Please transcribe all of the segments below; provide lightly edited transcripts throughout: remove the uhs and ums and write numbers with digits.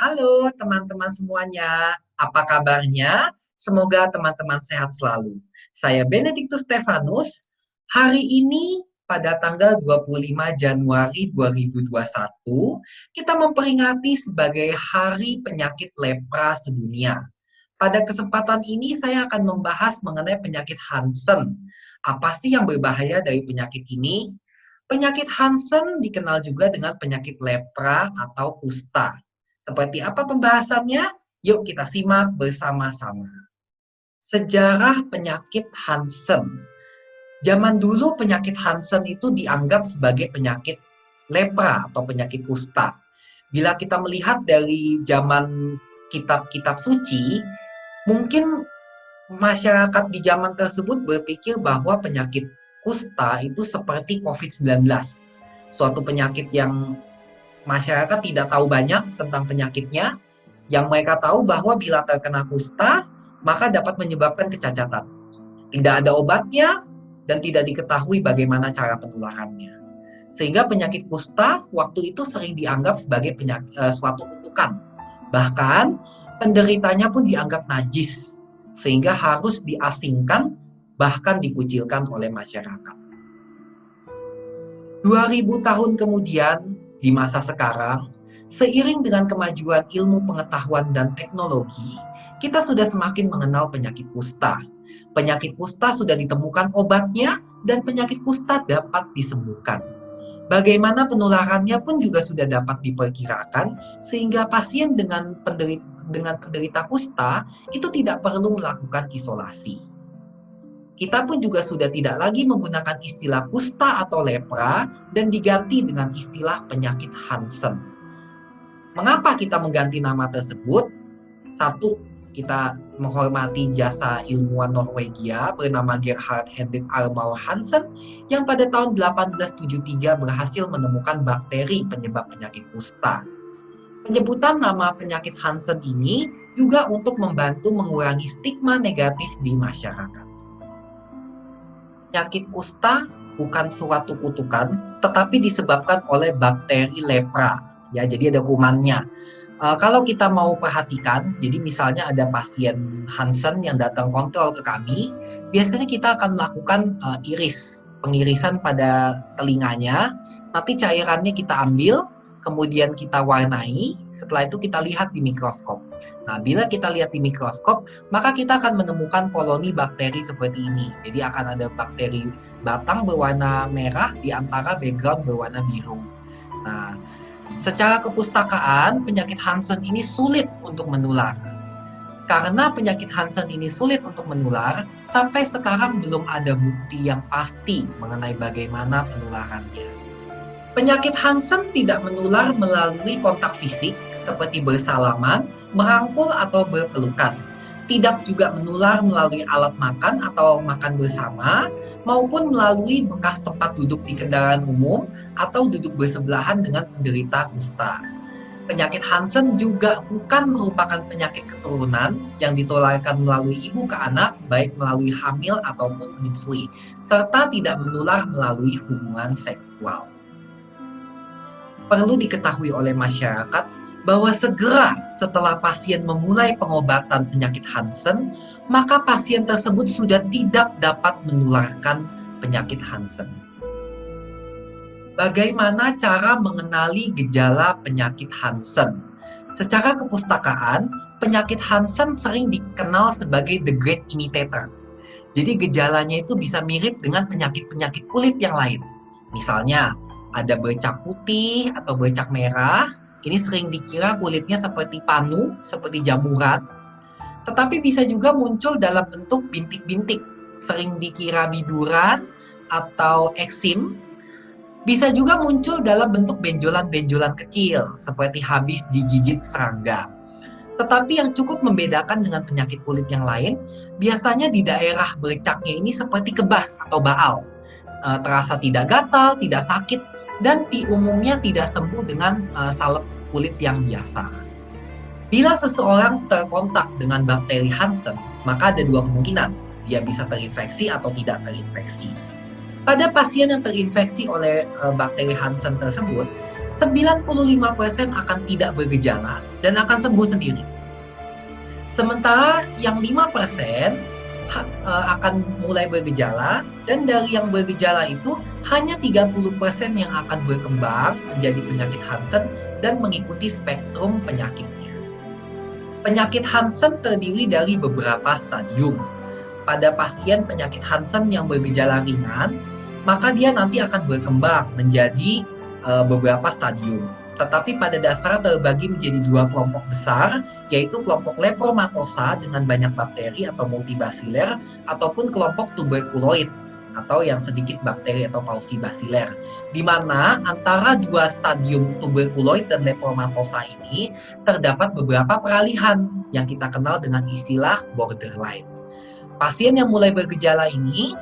Halo teman-teman semuanya, apa kabarnya? Semoga teman-teman sehat selalu. Saya Benediktus Stefanus. Hari ini pada tanggal 25 Januari 2021, kita memperingati sebagai Hari Penyakit Lepra Sedunia. Pada kesempatan ini saya akan membahas mengenai penyakit Hansen. Apa sih yang berbahaya dari penyakit ini? Penyakit Hansen dikenal juga dengan penyakit lepra atau kusta. Seperti apa pembahasannya? Yuk kita simak bersama-sama. Sejarah penyakit Hansen. Zaman dulu penyakit Hansen itu dianggap sebagai penyakit lepra atau penyakit kusta. Bila kita melihat dari zaman kitab-kitab suci, mungkin masyarakat di zaman tersebut berpikir bahwa penyakit kusta itu seperti COVID-19. Suatu penyakit yang masyarakat tidak tahu banyak tentang penyakitnya. Yang mereka tahu bahwa bila terkena kusta, maka dapat menyebabkan kecacatan. Tidak ada obatnya dan tidak diketahui bagaimana cara penularannya. Sehingga penyakit kusta waktu itu sering dianggap sebagai suatu kutukan. Bahkan penderitanya pun dianggap najis, sehingga harus diasingkan bahkan dikucilkan oleh masyarakat. 2000 tahun kemudian, di masa sekarang, seiring dengan kemajuan ilmu pengetahuan dan teknologi, kita sudah semakin mengenal penyakit kusta. Penyakit kusta sudah ditemukan obatnya dan penyakit kusta dapat disembuhkan. Bagaimana penularannya pun juga sudah dapat diperkirakan sehingga pasien dengan penderita kusta itu tidak perlu melakukan isolasi. Kita pun juga sudah tidak lagi menggunakan istilah kusta atau lepra dan diganti dengan istilah penyakit Hansen. Mengapa kita mengganti nama tersebut? Satu, kita menghormati jasa ilmuwan Norwegia bernama Gerhard Hendrik Armau Hansen yang pada tahun 1873 berhasil menemukan bakteri penyebab penyakit kusta. Penyebutan nama penyakit Hansen ini juga untuk membantu mengurangi stigma negatif di masyarakat. Penyakit kusta bukan suatu kutukan, tetapi disebabkan oleh bakteri lepra. Ya, jadi ada kumannya. Kalau kita mau perhatikan, jadi misalnya ada pasien Hansen yang datang kontrol ke kami, biasanya kita akan melakukan pengirisan pada telinganya. Nanti cairannya kita ambil, kemudian kita warnai, setelah itu kita lihat di mikroskop. Nah, bila kita lihat di mikroskop, maka kita akan menemukan koloni bakteri seperti ini. Jadi akan ada bakteri batang berwarna merah di antara background berwarna biru. Nah, secara kepustakaan, penyakit Hansen ini sulit untuk menular. Karena penyakit Hansen ini sulit untuk menular, sampai sekarang belum ada bukti yang pasti mengenai bagaimana penularannya. Penyakit Hansen tidak menular melalui kontak fisik seperti bersalaman, merangkul atau berpelukan. Tidak juga menular melalui alat makan atau makan bersama, maupun melalui bekas tempat duduk di kendaraan umum atau duduk bersebelahan dengan penderita kusta. Penyakit Hansen juga bukan merupakan penyakit keturunan yang ditularkan melalui ibu ke anak, baik melalui hamil ataupun menyusui, serta tidak menular melalui hubungan seksual. Perlu diketahui oleh masyarakat bahwa segera setelah pasien memulai pengobatan penyakit Hansen, maka pasien tersebut sudah tidak dapat menularkan penyakit Hansen. Bagaimana cara mengenali gejala penyakit Hansen? Secara kepustakaan, penyakit Hansen sering dikenal sebagai the great imitator. Jadi gejalanya itu bisa mirip dengan penyakit-penyakit kulit yang lain. Misalnya, ada bercak putih atau bercak merah, ini sering dikira kulitnya seperti panu, seperti jamuran. Tetapi bisa juga muncul dalam bentuk bintik-bintik, sering dikira biduran atau eksim. Bisa juga muncul dalam bentuk benjolan-benjolan kecil, seperti habis digigit serangga. Tetapi yang cukup membedakan dengan penyakit kulit yang lain, biasanya di daerah bercaknya ini seperti kebas atau baal. Terasa tidak gatal, tidak sakit, dan umumnya tidak sembuh dengan salep kulit yang biasa. Bila seseorang terkontak dengan bakteri Hansen, maka ada dua kemungkinan. Dia bisa terinfeksi atau tidak terinfeksi. Pada pasien yang terinfeksi oleh bakteri Hansen tersebut, 95% akan tidak bergejala dan akan sembuh sendiri. Sementara yang 5% akan mulai bergejala, dan dari yang bergejala itu hanya 30% yang akan berkembang menjadi penyakit Hansen dan mengikuti spektrum penyakitnya. Penyakit Hansen terdiri dari beberapa stadium. Pada pasien penyakit Hansen yang bergejala ringan, maka dia nanti akan berkembang menjadi beberapa stadium. Tetapi pada dasarnya terbagi menjadi dua kelompok besar, yaitu kelompok lepromatosa dengan banyak bakteri atau multibasiler, ataupun kelompok tuberkuloid atau yang sedikit bakteri atau pausibasiler. Di mana antara dua stadium tuberkuloid dan lepromatosa ini terdapat beberapa peralihan yang kita kenal dengan istilah borderline. Pasien yang mulai bergejala ini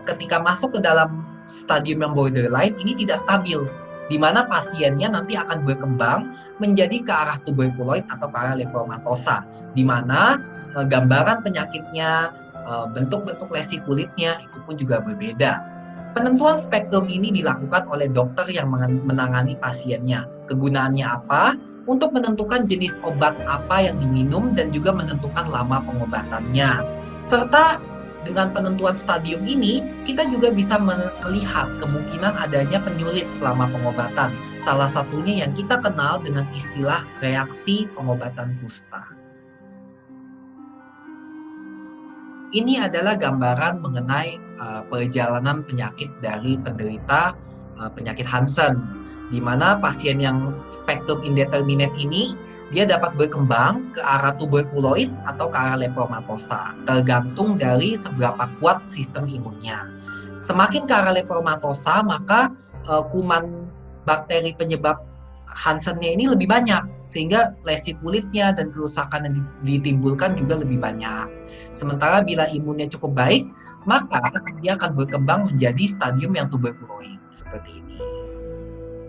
ketika masuk ke dalam stadium yang borderline ini tidak stabil, di mana pasiennya nanti akan berkembang menjadi ke arah tuberkuloid atau ke arah lepromatosa, di mana gambaran penyakitnya, bentuk-bentuk lesi kulitnya itu pun juga berbeda. Penentuan spektrum ini dilakukan oleh dokter yang menangani pasiennya. Kegunaannya apa? Untuk menentukan jenis obat apa yang diminum dan juga menentukan lama pengobatannya. Serta dengan penentuan stadium ini, kita juga bisa melihat kemungkinan adanya penyulit selama pengobatan. Salah satunya yang kita kenal dengan istilah reaksi pengobatan kusta. Ini adalah gambaran mengenai perjalanan penyakit dari penderita penyakit Hansen, di mana pasien yang spektrum indeterminate ini dia dapat berkembang ke arah tuberkuloid atau ke arah lepromatosa, tergantung dari seberapa kuat sistem imunnya. Semakin ke arah lepromatosa, maka kuman bakteri penyebab Hansennya ini lebih banyak, sehingga lesi kulitnya dan kerusakan yang ditimbulkan juga lebih banyak. Sementara bila imunnya cukup baik, maka dia akan berkembang menjadi stadium yang tuberkuloid, seperti ini.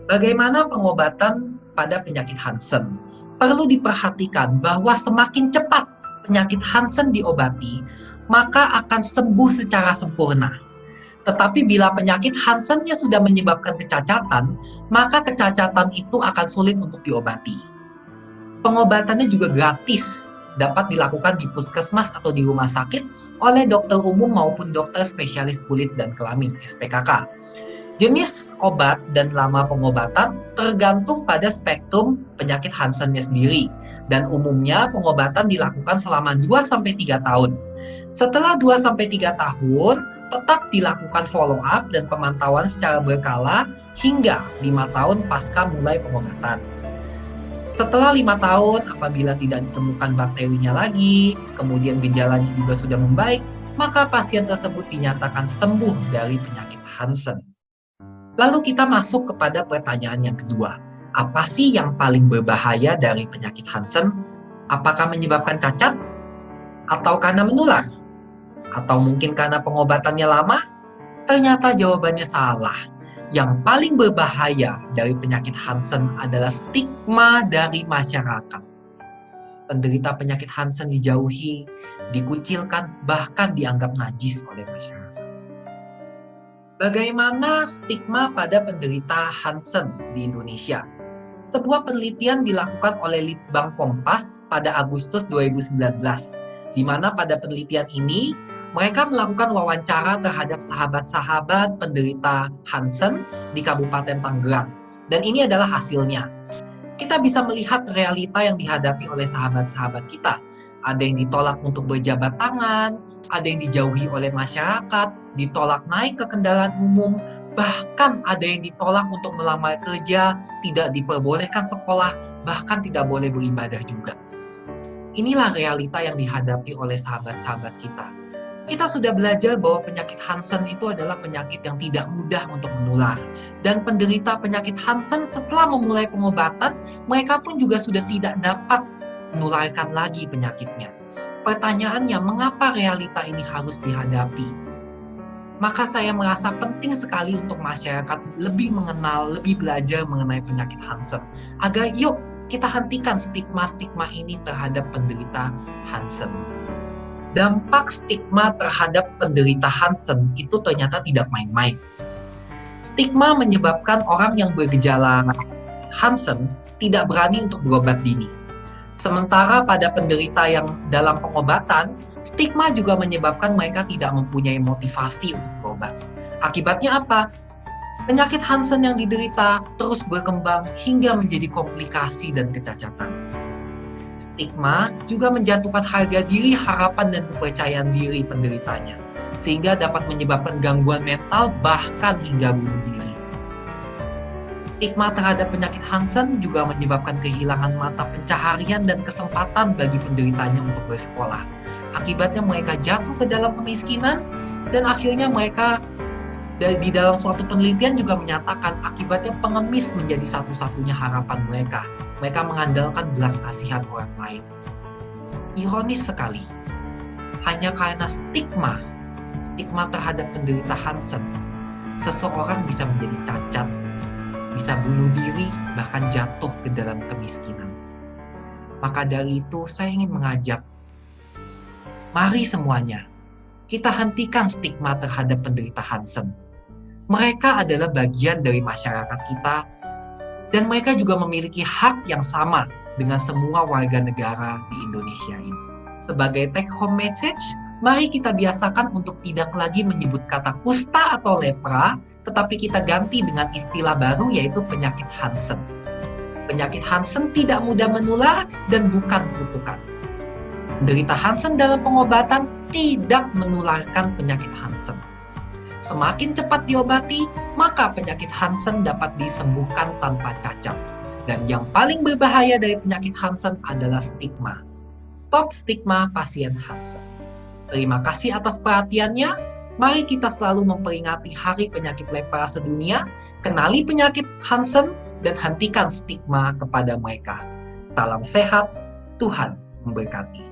Bagaimana pengobatan pada penyakit Hansen? Perlu diperhatikan bahwa semakin cepat penyakit Hansen diobati, maka akan sembuh secara sempurna. Tetapi bila penyakit Hansennya sudah menyebabkan kecacatan, maka kecacatan itu akan sulit untuk diobati. Pengobatannya juga gratis, dapat dilakukan di puskesmas atau di rumah sakit oleh dokter umum maupun dokter spesialis kulit dan kelamin (SPKK). Jenis obat dan lama pengobatan tergantung pada spektrum penyakit Hansennya sendiri, dan umumnya pengobatan dilakukan selama 2-3 tahun. Setelah 2-3 tahun, tetap dilakukan follow-up dan pemantauan secara berkala hingga 5 tahun pasca mulai pengobatan. Setelah 5 tahun, apabila tidak ditemukan bakterinya lagi, kemudian gejalanya juga sudah membaik, maka pasien tersebut dinyatakan sembuh dari penyakit Hansen. Lalu kita masuk kepada pertanyaan yang kedua. Apa sih yang paling berbahaya dari penyakit Hansen? Apakah menyebabkan cacat? Atau karena menular? Atau mungkin karena pengobatannya lama? Ternyata jawabannya salah. Yang paling berbahaya dari penyakit Hansen adalah stigma dari masyarakat. Penderita penyakit Hansen dijauhi, dikucilkan, bahkan dianggap najis oleh masyarakat. Bagaimana stigma pada penderita Hansen di Indonesia? Sebuah penelitian dilakukan oleh Litbang Kompas pada Agustus 2019, di mana pada penelitian ini mereka melakukan wawancara terhadap sahabat-sahabat penderita Hansen di Kabupaten Tangerang. Dan ini adalah hasilnya. Kita bisa melihat realita yang dihadapi oleh sahabat-sahabat kita. Ada yang ditolak untuk berjabat tangan, ada yang dijauhi oleh masyarakat, ditolak naik ke kendaraan umum, bahkan ada yang ditolak untuk melamar kerja, tidak diperbolehkan sekolah, bahkan tidak boleh beribadah juga. Inilah realita yang dihadapi oleh sahabat-sahabat kita. Kita sudah belajar bahwa penyakit Hansen itu adalah penyakit yang tidak mudah untuk menular. Dan penderita penyakit Hansen setelah memulai pengobatan, mereka pun juga sudah tidak dapat menularkan lagi penyakitnya. Pertanyaannya, mengapa realita ini harus dihadapi? Maka saya merasa penting sekali untuk masyarakat lebih mengenal, lebih belajar mengenai penyakit Hansen. Agar yuk kita hentikan stigma-stigma ini terhadap penderita Hansen. Dampak stigma terhadap penderita Hansen itu ternyata tidak main-main. Stigma menyebabkan orang yang bergejala Hansen tidak berani untuk berobat dini. Sementara pada penderita yang dalam pengobatan, stigma juga menyebabkan mereka tidak mempunyai motivasi untuk berobat. Akibatnya apa? Penyakit Hansen yang diderita terus berkembang hingga menjadi komplikasi dan kecacatan. Stigma juga menjatuhkan harga diri, harapan, dan kepercayaan diri penderitanya, sehingga dapat menyebabkan gangguan mental bahkan hingga bunuh diri. Stigma terhadap penyakit Hansen juga menyebabkan kehilangan mata pencaharian dan kesempatan bagi penderitanya untuk bersekolah. Akibatnya mereka jatuh ke dalam kemiskinan dan akhirnya mereka di dalam suatu penelitian juga menyatakan akibatnya pengemis menjadi satu-satunya harapan mereka. Mereka mengandalkan belas kasihan orang lain. Ironis sekali, hanya karena stigma terhadap penderita Hansen, seseorang bisa menjadi cacat, bisa bunuh diri, bahkan jatuh ke dalam kemiskinan. Maka dari itu, saya ingin mengajak, mari semuanya, kita hentikan stigma terhadap penderita Hansen. Mereka adalah bagian dari masyarakat kita, dan mereka juga memiliki hak yang sama dengan semua warga negara di Indonesia ini. Sebagai take home message, mari kita biasakan untuk tidak lagi menyebut kata kusta atau lepra, tetapi kita ganti dengan istilah baru yaitu penyakit Hansen. Penyakit Hansen tidak mudah menular dan bukan kutukan. Penderita Hansen dalam pengobatan tidak menularkan penyakit Hansen. Semakin cepat diobati, maka penyakit Hansen dapat disembuhkan tanpa cacat. Dan yang paling berbahaya dari penyakit Hansen adalah stigma. Stop stigma pasien Hansen. Terima kasih atas perhatiannya. Mari kita selalu memperingati Hari Penyakit Lepra Sedunia, kenali penyakit Hansen, dan hentikan stigma kepada mereka. Salam sehat, Tuhan memberkati.